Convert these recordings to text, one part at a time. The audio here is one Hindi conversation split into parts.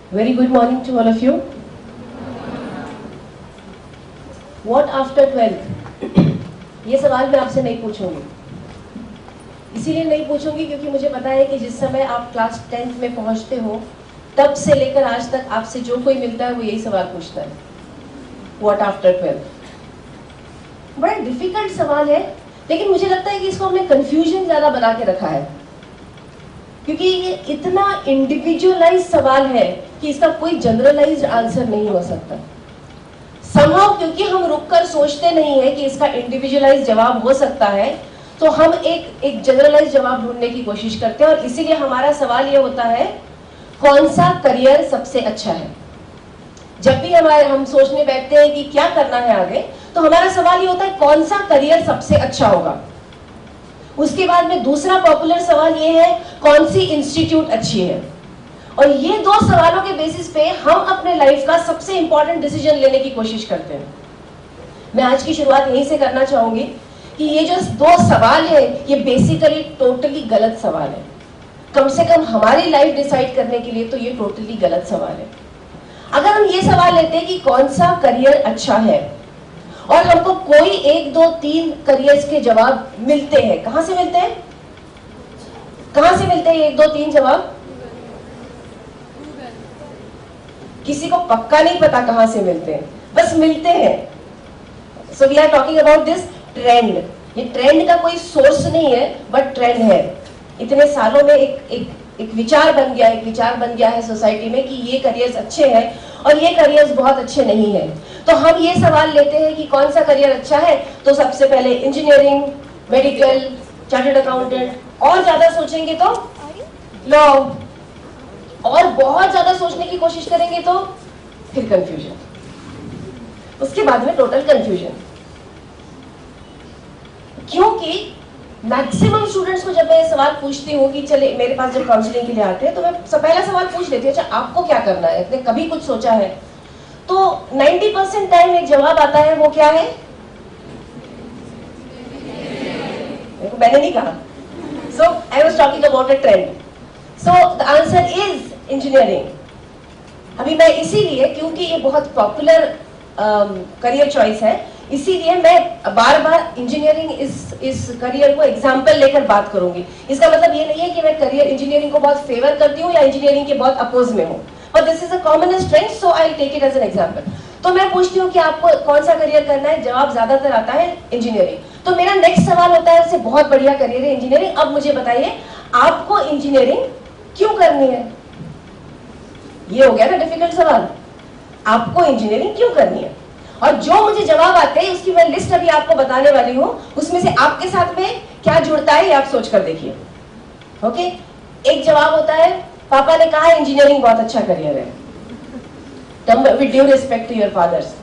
Very good morning to all of you. What after 12th? ये सवाल मैं आपसे नहीं पूछूंगी, इसीलिए नहीं पूछूंगी क्योंकि मुझे पता है कि जिस समय आप क्लास 10th में पहुंचते हो तब से लेकर आज तक आपसे जो कोई मिलता है वो यही सवाल पूछता है, What after 12th? बड़ा डिफिकल्ट सवाल है, लेकिन मुझे लगता है कि इसको हमने कंफ्यूजन ज्यादा बना के रखा है, क्योंकि ये इतना इंडिविजुअलाइज सवाल है कि इसका कोई जनरलाइज्ड आंसर नहीं हो सकता। समहाउ क्योंकि हम रुककर सोचते नहीं है कि इसका इंडिविजुअलाइज जवाब हो सकता है, तो हम एक जनरलाइज जवाब ढूंढने की कोशिश करते हैं, और इसीलिए हमारा सवाल ये होता है कौन सा करियर सबसे अच्छा है। जब भी हम सोचने बैठते हैं कि क्या करना है आगे, तो हमारा सवाल ये होता है कौन सा करियर सबसे अच्छा होगा। उसके बाद में दूसरा पॉपुलर सवाल ये है कौन सी इंस्टीट्यूट अच्छी है। और ये दो सवालों के बेसिस पे हम अपने लाइफ का सबसे इंपॉर्टेंट डिसीजन लेने की कोशिश करते हैं। मैं आज की शुरुआत यहीं से करना चाहूंगी कि ये जो दो सवाल है ये बेसिकली टोटली गलत सवाल है। कम से कम हमारी लाइफ डिसाइड करने के लिए तो ये टोटली गलत सवाल है। अगर हम ये सवाल लेते हैं कि कौन सा करियर अच्छा है और हमको कोई 1, 2, 3 करियर्स के जवाब मिलते हैं, कहां से मिलते हैं? कहां से मिलते हैं 1, 2, 3 जवाब? किसी को पक्का नहीं पता कहां से मिलते हैं, बस मिलते हैं। So we are talking about this trend. ये ट्रेंड का कोई सोर्स नहीं है, बट ट्रेंड है। इतने सालों में एक विचार बन गया है सोसाइटी में कि ये करियर्स अच्छे हैं और ये करियर्स बहुत अच्छे नहीं हैं। तो हम ये सवाल लेते हैं कि कौन सा करियर अच्छा है, तो सबसे पहले इंजीनियरिंग, मेडिकल, चार्टर्ड अकाउंटेंट, और ज्यादा सोचेंगे तो लॉ, और बहुत ज्यादा सोचने की कोशिश करेंगे तो फिर कंफ्यूजन, उसके बाद में टोटल कंफ्यूजन। क्योंकि मैक्सिमम स्टूडेंट्स को जब मैं ये सवाल पूछती हूँ कि चले मेरे पास जब काउंसलिंग के लिए आते हैं तो मैं पहला सवाल पूछ लेती हूँ, अच्छा आपको क्या करना है, आपने कभी कुछ सोचा है? तो 90% टाइम एक जवाब आता है, वो क्या है? मैंने नहीं कहा। So I was talking about a trend. So the answer is engineering. अभी मैं इसीलिए, क्योंकि ये बहुत पॉपुलर करियर चॉइस है, इसीलिए मैं बार बार इंजीनियरिंग इस करियर को एग्जाम्पल लेकर बात करूंगी। इसका मतलब ये नहीं है कि मैं करियर इंजीनियरिंग को बहुत फेवर करती हूँ या इंजीनियरिंग के बहुत अपोज में हूँ, but this is a commonest trend, so I take it as an example. तो मैं पूछती हूँ कि आपको कौन सा करियर करना है, जवाब ज्यादातर आता है इंजीनियरिंग। तो मेरा नेक्स्ट सवाल होता है, इससे बहुत बढ़िया करियर है इंजीनियरिंग, अब मुझे बताइए आपको इंजीनियरिंग क्यों करनी है? ये हो गया ना डिफिकल्ट सवाल, आपको इंजीनियरिंग क्यों करनी है? और जो मुझे जवाब आते हैं उसकी मैं लिस्ट अभी आपको बताने वाली हूं, उसमें से आपके साथ में क्या जुड़ता है ये आप सोच कर देखिए। ओके, एक जवाब होता है पापा ने कहा इंजीनियरिंग बहुत अच्छा करियर है, with due respect to your fathers.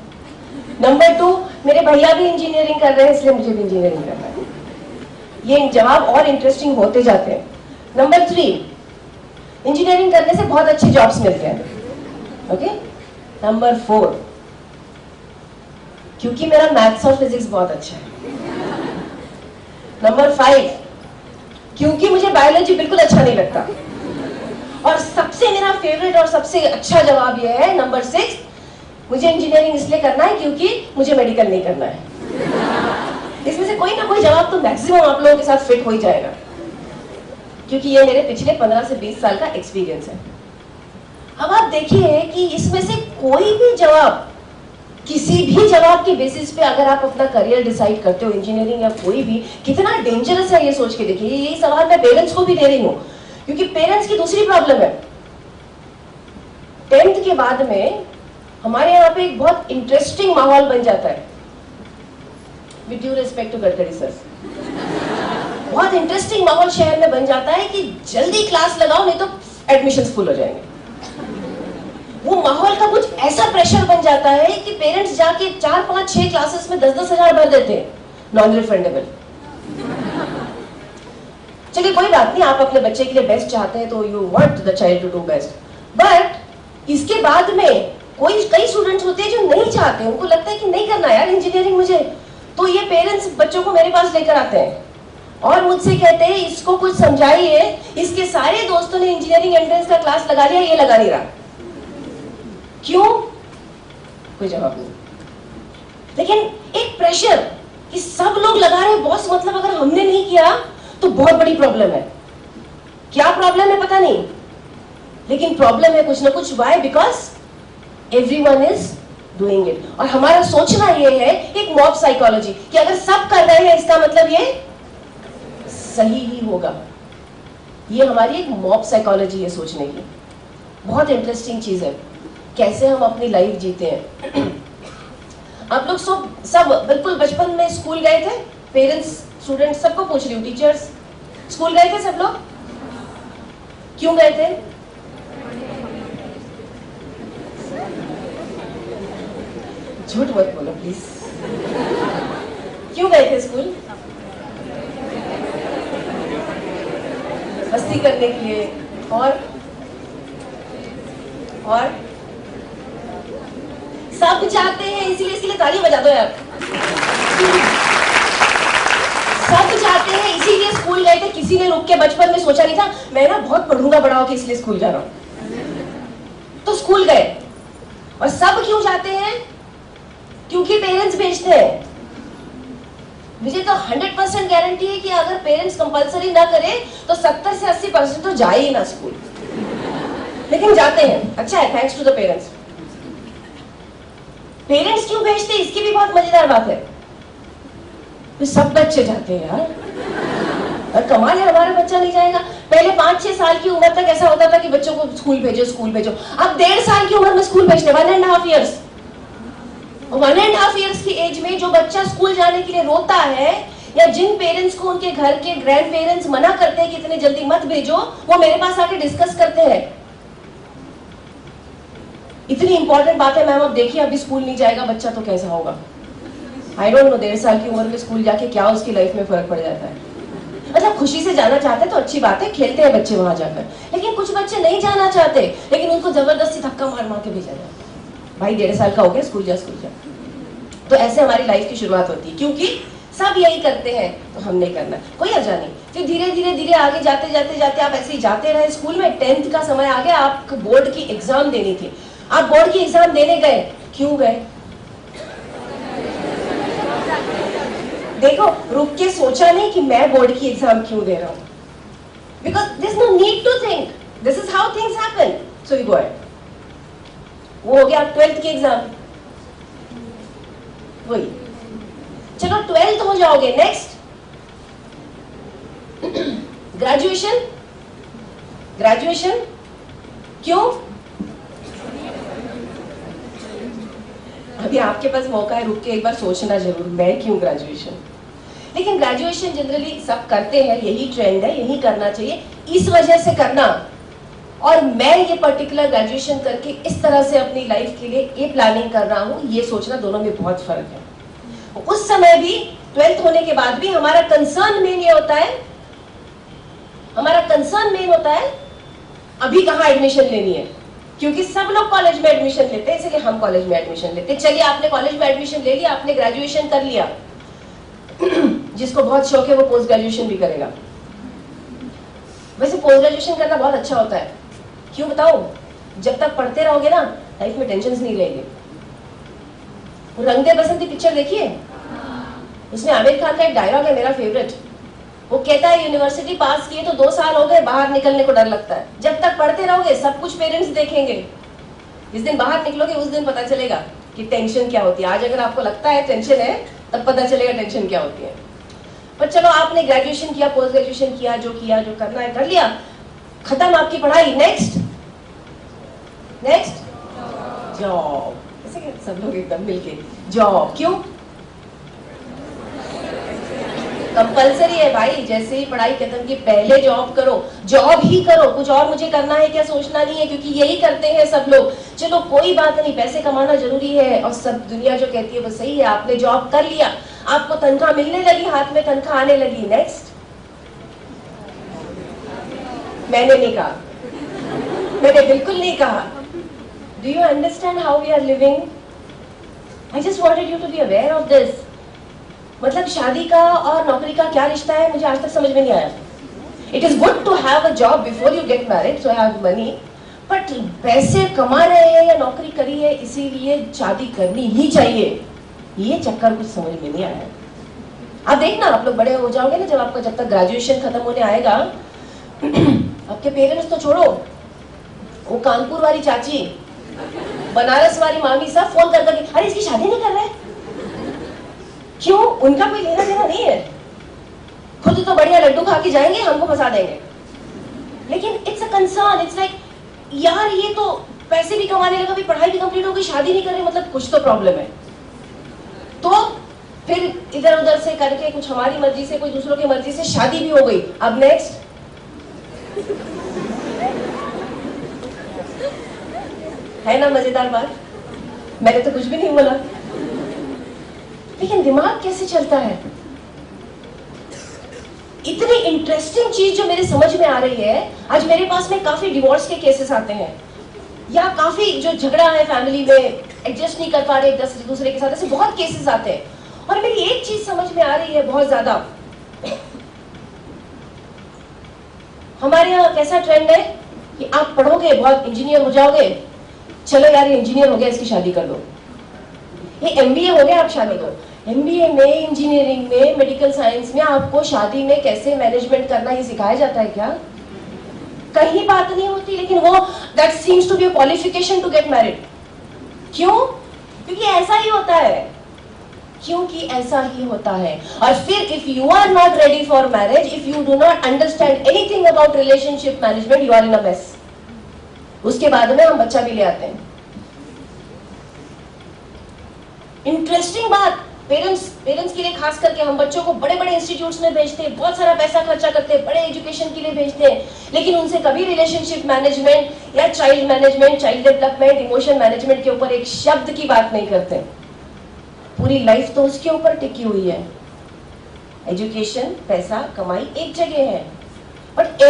Number 2, मेरे भैया भी इंजीनियरिंग कर रहे हैं इसलिए मुझे भी इंजीनियरिंग करना है। ये जवाब और इंटरेस्टिंग होते जाते हैं। नंबर 3, इंजीनियरिंग करने से बहुत अच्छे जॉब्स मिलते हैं। ओके, नंबर 4, क्योंकि मेरा मैथ्स और फिजिक्स बहुत अच्छा है। नंबर 5, क्योंकि मुझे बायोलॉजी बिल्कुल अच्छा नहीं लगता। और सबसे मेरा फेवरेट और सबसे अच्छा जवाब यह है नंबर 6, मुझे इंजीनियरिंग इसलिए करना है क्योंकि मुझे मेडिकल नहीं करना है। इसमें से कोई ना कोई जवाब तो मैक्सिमम आप लोगों के साथ फिट हो ही जाएगा, क्योंकि ये मेरे पिछले 15 से 20 साल का एक्सपीरियंस है। अब आप देखिए कि इसमें से कोई भी जवाब, किसी भी जवाब के बेसिस पे अगर आप अपना करियर डिसाइड करते हो, इंजीनियरिंग या कोई भी, कितना डेंजरस है ये सोच के देखिए। यही सवाल मैं पेरेंट्स को भी दे रही हूँ, क्योंकि पेरेंट्स की दूसरी प्रॉब्लम है, 10th के बाद में हमारे यहाँ पे एक बहुत इंटरेस्टिंग माहौल बन जाता है। With due respect to Gadkari sir, बहुत इंटरेस्टिंग माहौल शहर में बन जाता है कि जल्दी क्लास लगाओ नहीं तो एडमिशंस फुल हो जाएंगे। वो माहौल का कुछ ऐसा प्रेशर बन जाता है कि पेरेंट्स जाके 4, 5, 6 क्लासेस में 10-10 हजार भर देते हैं, नॉन रिफंडेबल। चलिए कोई बात नहीं, आप अपने बच्चे के लिए बेस्ट चाहते हैं तो you want the child to do best, but इसके बाद में कई स्टूडेंट्स होते हैं जो नहीं चाहते, उनको लगता है कि नहीं करना यार इंजीनियरिंग मुझे, तो ये पेरेंट्स बच्चों को मेरे पास लेकर आते हैं और मुझसे कहते हैं इसको कुछ समझाइए, इसके सारे दोस्तों ने इंजीनियरिंग एंट्रेंस का क्लास लगा लिया, ये लगा नहीं रहा। क्यों? कोई जवाब नहीं। लेकिन एक प्रेशर कि सब लोग लगा रहे हैं बॉस, मतलब अगर हमने नहीं किया तो बहुत बड़ी प्रॉब्लम है। क्या प्रॉब्लम है पता नहीं, लेकिन प्रॉब्लम है कुछ ना कुछ। Why? Because everyone is doing it. और हमारा सोचना ये है एक मॉब साइकोलॉजी कि अगर सब कर रहे हैं इसका मतलब ये सही ही होगा। ये हमारी एक मॉब साइकोलॉजी है सोचने की। बहुत इंटरेस्टिंग चीज है कैसे हम अपनी लाइफ जीते हैं। आप लोग सब बिल्कुल बचपन में स्कूल गए थे? पेरेंट्स, स्टूडेंट्स, सबको पूछ रही हूँ, टीचर्स, स्कूल गए थे सब लोग? क्यों गए थे? झूठ मत बोलो प्लीज। क्यों गए थे स्कूल? मस्ती करने के लिए। और सब जाते हैं इसीलिए ताली बजा दो यार। सब जाते हैं इसीलिए स्कूल गए थे। किसी ने रुक के बचपन में सोचा नहीं था मैं ना बहुत पढ़ूंगा बड़ा होके इसलिए स्कूल जा रहा हूं, तो स्कूल गए। और सब क्यों जाते हैं? क्योंकि पेरेंट्स भेजते हैं। मुझे तो 100% गारंटी है कि अगर पेरेंट्स कंपलसरी ना करे तो 70 से 80% तो जाए ही ना स्कूल, लेकिन जाते हैं। अच्छा है, thanks to the parents. Parents क्यों भेजते हैं इसकी भी बहुत मजेदार बात है। तो सब बच्चे जाते हैं यार, और कमाल है हमारा बच्चा नहीं जाएगा। पहले 5-6 साल की उम्र तक ऐसा होता था कि बच्चों को स्कूल भेजो स्कूल भेजो। अब 1.5 साल की उम्र में स्कूल भेजते, 1.5 ईयर्स। 1.5 ईयर्स की एज में जो बच्चा स्कूल जाने के लिए रोता है, या जिन पेरेंट्स को उनके घर के ग्रैंड पेरेंट्स मना करते हैं कि इतने जल्दी मत भेजो, वो मेरे पास आके डिस्कस करते हैं। इतनी इंपॉर्टेंट बात है मैम, अब देखिए अभी स्कूल नहीं जाएगा बच्चा तो कैसा होगा। आई डोंट नो 1.5 साल की उम्र में स्कूल जाके क्या उसकी लाइफ में फर्क पड़ जाता है। मतलब खुशी से जाना चाहते तो अच्छी बात है, खेलते हैं बच्चे वहां जाकर, लेकिन कुछ बच्चे नहीं जाना चाहते, लेकिन उनको जबरदस्ती धक्का मार मार के भेजा जाता। भाई 1.5 साल का हो गया, स्कूल जा स्कूल जा। तो ऐसे हमारी लाइफ की शुरुआत होती है, क्योंकि सब यही करते हैं तो हम नहीं करना, कोई अर्जा नहीं। फिर धीरे धीरे आगे जाते जाते जाते आप ऐसे ही जाते रहे। स्कूल में 10th का समय आ गया, आपको बोर्ड की एग्जाम देनी थी। आप बोर्ड की एग्जाम देने गए, क्यों गए? देखो, रुक के सोचा नहीं कि मैं बोर्ड की एग्जाम क्यों दे रहा हूं, because there is no need to think, this is how things happen, so we go ahead. वो हो गया 12th की एग्जाम, वही। चलो 12th हो जाओगे, नेक्स्ट ग्रेजुएशन। ग्रेजुएशन क्यों? अभी आपके पास मौका है, रुक के एक बार सोचना जरूर, मैं क्यों ग्रेजुएशन। लेकिन ग्रेजुएशन जनरली सब करते हैं, यही ट्रेंड है, यही करना चाहिए, इस वजह से करना। और मैं ये पर्टिकुलर ग्रेजुएशन करके इस तरह से अपनी लाइफ के लिए ये प्लानिंग कर रहा हूं, ये सोचना, दोनों में बहुत फर्क है। उस समय भी 12th होने के बाद भी हमारा कंसर्न मेन ये होता है, हमारा कंसर्न मेन होता है अभी कहां एडमिशन लेनी है, क्योंकि सब लोग कॉलेज में एडमिशन लेते हैं, इसलिए हम कॉलेज में एडमिशन लेते हैं। चलिए आपने कॉलेज में एडमिशन ले लिया, आपने ग्रेजुएशन कर लिया, जिसको बहुत शौक है वो पोस्ट ग्रेजुएशन भी करेगा। वैसे पोस्ट ग्रेजुएशन करना बहुत अच्छा होता है, क्यों बताओ? जब तक पढ़ते रहोगे ना, लाइफ में टेंशन नहीं लेंगे। रंग दे बसंती पिक्चर देखिए, उसमें आमिर खान का एक डायलॉग है मेरा फेवरेट। वो कहता है यूनिवर्सिटी पास किए तो 2 साल हो गए, बाहर निकलने को डर लगता है। जब तक पढ़ते रहोगे सब कुछ पेरेंट्स देखेंगे, जिस दिन बाहर निकलोगे उस दिन पता चलेगा कि टेंशन क्या होती है। आज अगर आपको लगता है टेंशन है, तब पता चलेगा टेंशन क्या होती है। पर चलो आपने ग्रेजुएशन किया, पोस्ट ग्रेजुएशन किया, जो करना है कर लिया, खत्म आपकी पढ़ाई। Next job. सब लोग एकदम मिलके जॉब। क्यों? कंपलसरी है भाई, जैसे ही पढ़ाई खत्म की पहले जॉब करो, जॉब ही करो, कुछ और मुझे करना है क्या सोचना नहीं है, क्योंकि यही करते हैं सब लोग। चलो कोई बात नहीं, पैसे कमाना जरूरी है और सब दुनिया जो कहती है वो सही है। आपने जॉब कर लिया, आपको तनख्वाह मिलने लगी, हाथ में तनख्वाह आने लगी। नेक्स्ट, मैंने नहीं कहा, मैंने बिल्कुल नहीं कहा। Do you understand how we are living? I just wanted you to be aware of this. मतलब शादी का और नौकरी का क्या रिश्ता है, मुझे आज तक समझ में नहीं आया। It is good to have a job before you get married, so have money, but पैसे कमा रहे हैं या नौकरी करी है इसीलिए शादी करनी ही चाहिए, ये चक्कर कुछ समझ में नहीं आया। आप देखना, आप लोग बड़े हो जाओगे ना, जब आपका जब तक ग्रेजुएशन खत्म होने आएगा आपके पेरेंट्स तो छोड़ो, वो कानपुर वाली चाची, बनारस वाली मामी सब फोन कर करके, अरे इसकी शादी नहीं कर रहे। क्यों? उनका कोई लेना देना नहीं है, खुद तो बढ़िया लड्डू खा के जाएंगे, हमको फंसा देंगे। लेकिन it's a concern, it's like यार ये तो पैसे भी कमाने लगा, भी पढ़ाई भी कंप्लीट हो गई, शादी नहीं कर रहे, मतलब कुछ तो प्रॉब्लम है। तो फिर इधर उधर से करके कुछ हमारी मर्जी से, कोई दूसरों की मर्जी से शादी भी हो गई। अब नेक्स्ट है ना मजेदार बात, मैंने तो कुछ भी नहीं बोला, लेकिन दिमाग कैसे चलता है। इतनी इंटरेस्टिंग चीज जो मेरे समझ में आ रही है, आज मेरे पास में काफी डिवोर्स के केसेस आते हैं, या काफी जो झगड़ा है फैमिली में, एडजस्ट नहीं कर पा रहे एक दूसरे के साथ, ऐसे बहुत केसेस आते हैं। और मेरी एक चीज समझ में आ रही है बहुत ज्यादा, हमारे यहाँ कैसा ट्रेंड है कि आप पढ़ोगे बहुत, इंजीनियर हो जाओगे, चलो यार ये इंजीनियर हो गया इसकी शादी कर दो, ये एमबीए हो गया आप शादी दो। एमबीए में, इंजीनियरिंग में, मेडिकल साइंस में आपको शादी में कैसे मैनेजमेंट करना ये सिखाया जाता है क्या? कहीं बात नहीं होती, लेकिन वो that seems to be a qualification to get married. क्यों? क्योंकि ऐसा ही होता है, क्योंकि ऐसा ही होता है। और फिर if you are not ready for marriage, if you do not understand anything about relationship management, you are in a mess. उसके बाद में हम बच्चा भी ले आते हैं। इंटरेस्टिंग बात, पेरेंट्स के लिए खास करके हम बच्चों को बड़े बड़े इंस्टीट्यूट्स में भेजते हैं, बहुत सारा पैसा खर्चा करते हैं, बड़े एजुकेशन के लिए भेजते हैं, लेकिन उनसे कभी रिलेशनशिप मैनेजमेंट या child management, child development, emotion management के ऊपर एक शब्द की बात नहीं करते। पूरी लाइफ तो उसके ऊपर टिकी हुई है। एजुकेशन, पैसा, कमाई एक जगह है, but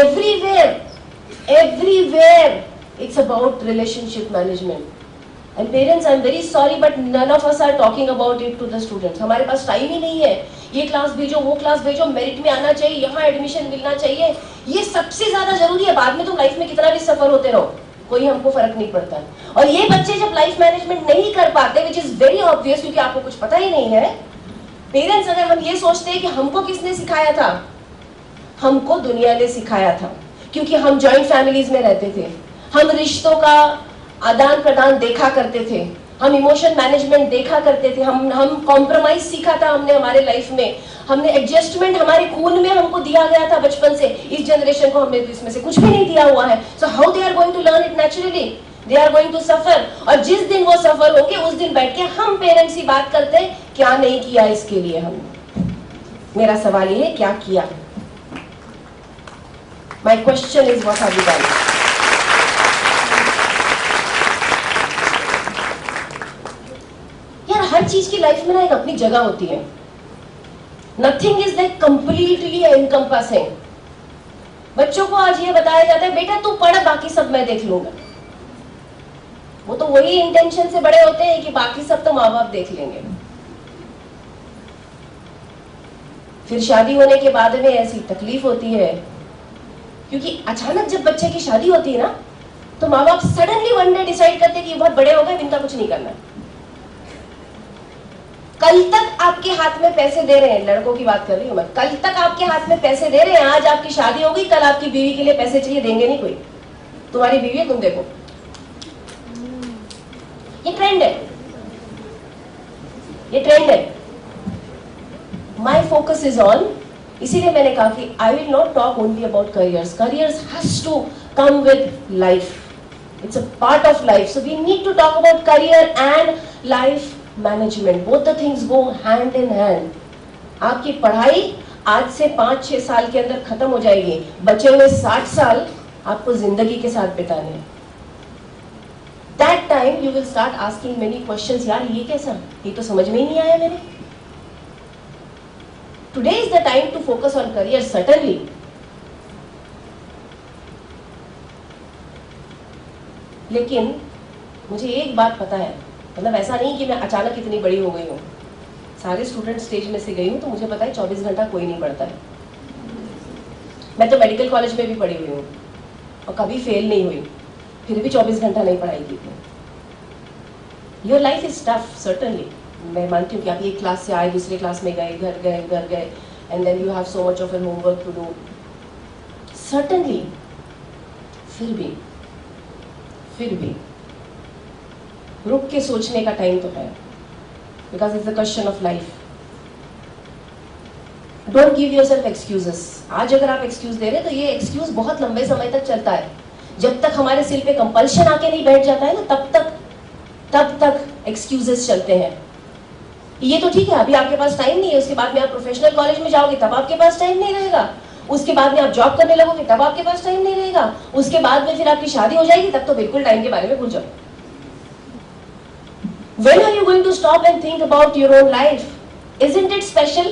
everywhere it's about relationship management. And parents, I'm very sorry, but none of us are talking about it to the students. हमारे पास टाइम ही नहीं है, ये क्लास भेजो, वो क्लास भेजो, मेरिट में आना चाहिए, यहाँ एडमिशन मिलना चाहिए, ये सबसे ज्यादा जरूरी है। बाद में तुम लाइफ में कितना भी सफर होते रहो, कोई हमको फर्क नहीं पड़ता। और ये बच्चे जब लाइफ मैनेजमेंट नहीं कर पाते, विच इज वेरी ऑब्वियस, क्योंकि आपको कुछ पता ही नहीं है। पेरेंट्स, अगर हम ये सोचते हैं कि हमको किसने सिखाया था, हमको दुनिया ने सिखाया था, क्योंकि हम जॉइंट फैमिलीज में रहते थे, हम रिश्तों का आदान प्रदान देखा करते थे, हम इमोशन मैनेजमेंट देखा करते थे, हम कॉम्प्रोमाइज सीखा था हमने हमारे लाइफ में, हमने एडजस्टमेंट हमारे खून में हमको दिया गया था बचपन से। इस जनरेशन को हमने इसमें से कुछ भी नहीं दिया हुआ है। So how they are going to learn it naturally? They are going to suffer. और जिस दिन वो सफर होंगे उस दिन बैठ के हम पेरेंट्स ही बात करते हैं, क्या नहीं किया इसके लिए हमने। मेरा सवाल ये है, क्या किया? My question is what have you done? हर चीज की लाइफ में ना एक अपनी जगह होती है। Nothing is like completely encompassing. बच्चों को आज ये बताया जाता है, बेटा तू पढ़, बाकी सब मैं देख लूंगा। वो तो वही इंटेंशन से बड़े होते हैं कि बाकी सब तो माँ बाप देख लेंगे। फिर शादी होने के बाद में ऐसी तकलीफ होती है, क्योंकि अचानक जब बच्चे की शादी होती है ना, तो माँ बाप सडनली वन डे डिसाइड करते हैं कि बहुत बड़े हो गए, इनका कुछ नहीं करना। कल तक आपके हाथ में पैसे दे रहे हैं, लड़कों की बात कर रही हूं मैं, कल तक आपके हाथ में पैसे दे रहे हैं, आज आपकी शादी होगी, कल आपकी बीवी के लिए पैसे चाहिए, देंगे नहीं कोई। तुम्हारी बीवी है, तुम देखो। ये ट्रेंड है, ये ट्रेंड है। माई फोकस इज ऑन, इसीलिए मैंने कहा कि I will not talk only about careers. Careers has to come with life, it's a part of life. So we need to talk about career and life management, both the things go hand in hand. आपकी पढ़ाई आज से 5-6 साल के अंदर खत्म हो जाएगी, बचे हुए 60 साल आपको जिंदगी के साथ बिताने हैं। That time you will start asking many questions, यार ये कैसा, ये तो समझ में ही नहीं आया मेरे। Today is the time to focus on career, certainly. लेकिन मुझे एक बात पता है, मतलब ऐसा नहीं कि मैं अचानक इतनी बड़ी हो गई हूँ, सारे स्टूडेंट स्टेज में से गई हूँ, तो मुझे पता है 24 घंटा कोई नहीं पढ़ता है। मैं तो मेडिकल कॉलेज में भी पढ़ी हुई हूँ और कभी फेल नहीं हुई। फिर भी 24 घंटा नहीं पढ़ाई की थी। Your life is tough certainly, मैं मानती हूँ कि आप एक क्लास से आए, दूसरे क्लास में गए, घर गए, and then you have so much of an homework to do, certainly. फिर भी रुक के सोचने का टाइम तो है, because it's a question of life. Don't give yourself excuses. आज अगर आप एक्सक्यूज दे रहे हैं तो ये एक्सक्यूज बहुत लंबे समय तक चलता है। जब तक हमारे सिर पे कंपल्शन आके नहीं बैठ जाता है ना, तब तक एक्सक्यूजेस चलते हैं। ये तो ठीक है, अभी आपके पास टाइम नहीं है, उसके बाद में आप प्रोफेशनल कॉलेज में जाओगे तब आपके पास टाइम नहीं रहेगा, उसके बाद में आप जॉब करने लगोगे तब आपके पास टाइम नहीं रहेगा, उसके बाद में फिर आपकी शादी हो जाएगी, तब तो बिल्कुल टाइम के बारे में भूल जाओ। When are you going to stop and think about your own life? Isn't it special?